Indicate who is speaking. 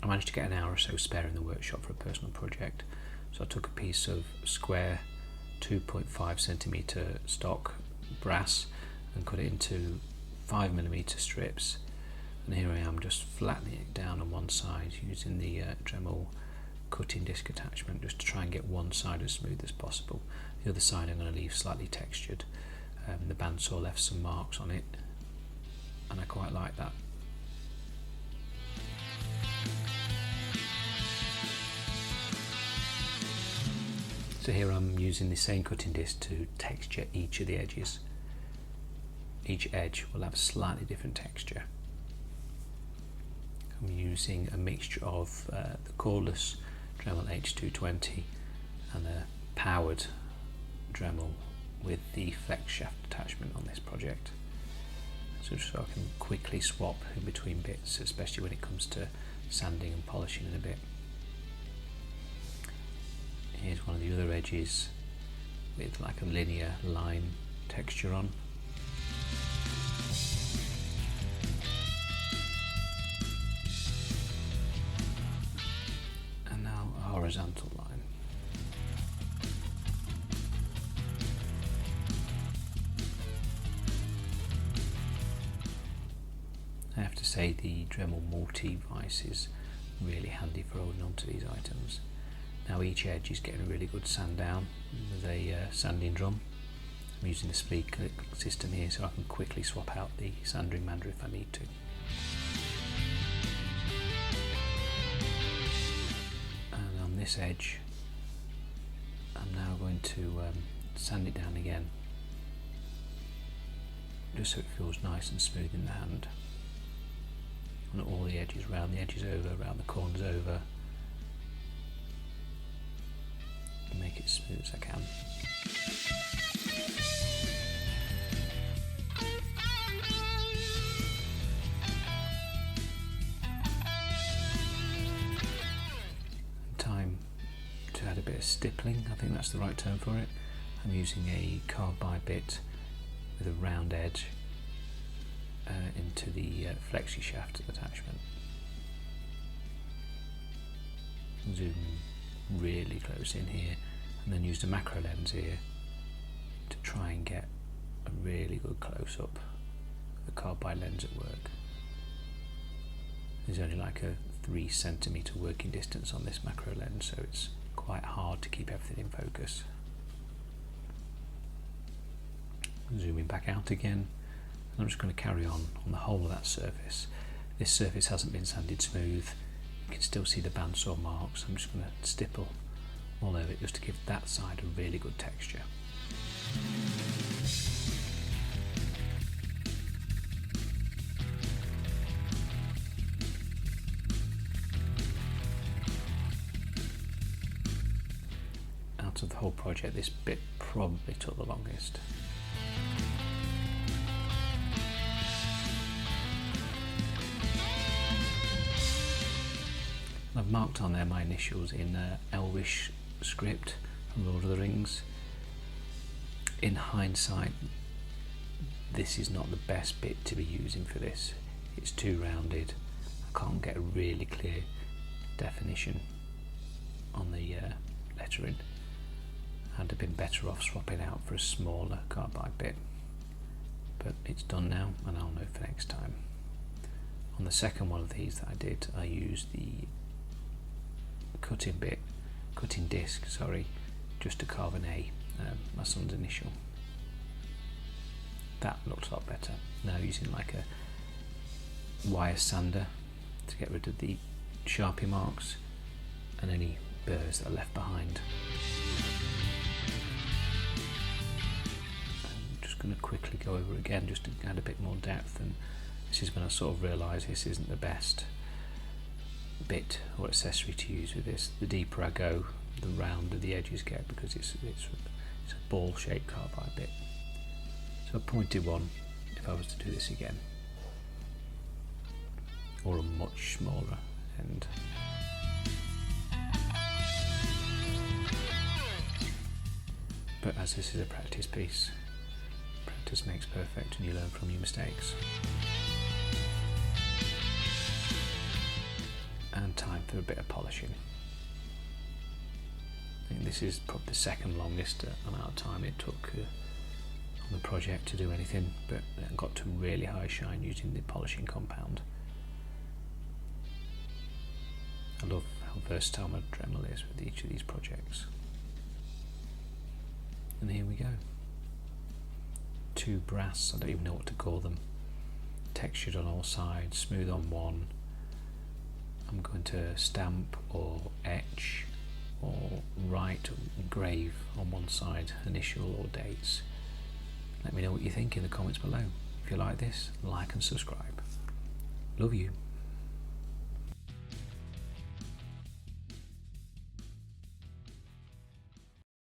Speaker 1: managed to get an hour or so spare in the workshop for a personal project, so I took a piece of square 2.5cm stock brass and cut it into 5mm strips, and here I am just flattening it down on one side using the Dremel cutting disc attachment, just to try and get one side as smooth as possible. The other side I'm going to leave slightly textured. The bandsaw left some marks on it, and I quite like that. So here I'm using the same cutting disc to texture each of the edges. Each edge will have a slightly different texture. I'm using a mixture of the cordless Dremel H220 and a powered Dremel with the flex shaft attachment on this project, so I can quickly swap in between bits, especially when it comes to sanding and polishing in a bit. Here's one of the other edges with like a linear line texture on. And now a horizontal line. I have to say the Dremel multi-vise is really handy for holding onto these items. Now each edge is getting a really good sand down with a sanding drum. I'm using the speed click system here so I can quickly swap out the sanding mander if I need to. And on this edge I'm now going to sand it down again, just so it feels nice and smooth in the hand. On all the edges, round the edges over, round the corners over, and make it as smooth as I can. Time to add a bit of stippling, I think that's the right term for it. I'm using a carbide bit with a round edge into the Flexi shaft attachment. Zoom really close in here, and then used a macro lens here to try and get a really good close-up of the carbide lens at work. There's only like a 3cm working distance on this macro lens, so it's quite hard to keep everything in focus. Zooming back out again. I'm just going to carry on the whole of that surface. This surface hasn't been sanded smooth. You can still see the bandsaw marks. I'm just going to stipple all over it just to give that side a really good texture. Out of the whole project, this bit probably took the longest. I've marked on there my initials in Elvish script from Lord of the Rings. In hindsight, this is not the best bit to be using for this. It's too rounded. I can't get a really clear definition on the lettering. I'd have been better off swapping out for a smaller carbide bit. But it's done now, and I'll know for next time. On the second one of these that I did, I used the cutting disc, just to carve an A, my son's initial. That looked a lot better. Now using like a wire sander to get rid of the Sharpie marks and any burrs that are left behind. I'm just going to quickly go over again just to add a bit more depth, and this is when I sort of realise this isn't the best bit or accessory to use with this. The deeper I go, the rounder the edges get, because it's a ball shaped carbide bit. So a pointed one if I was to do this again, or a much smaller end. But as this is a practice piece, practice makes perfect and you learn from your mistakes. and time for a bit of polishing. I think this is probably the second longest amount of time it took on the project to do anything, but it got to really high shine using the polishing compound. I love how versatile my Dremel is with each of these projects. And here we go. Two brass, I don't even know what to call them. Textured on all sides, smooth on one. I'm going to stamp or etch or write, engrave on one side, initial or dates. Let me know what you think in the comments below. If you like this, like and subscribe. Love you.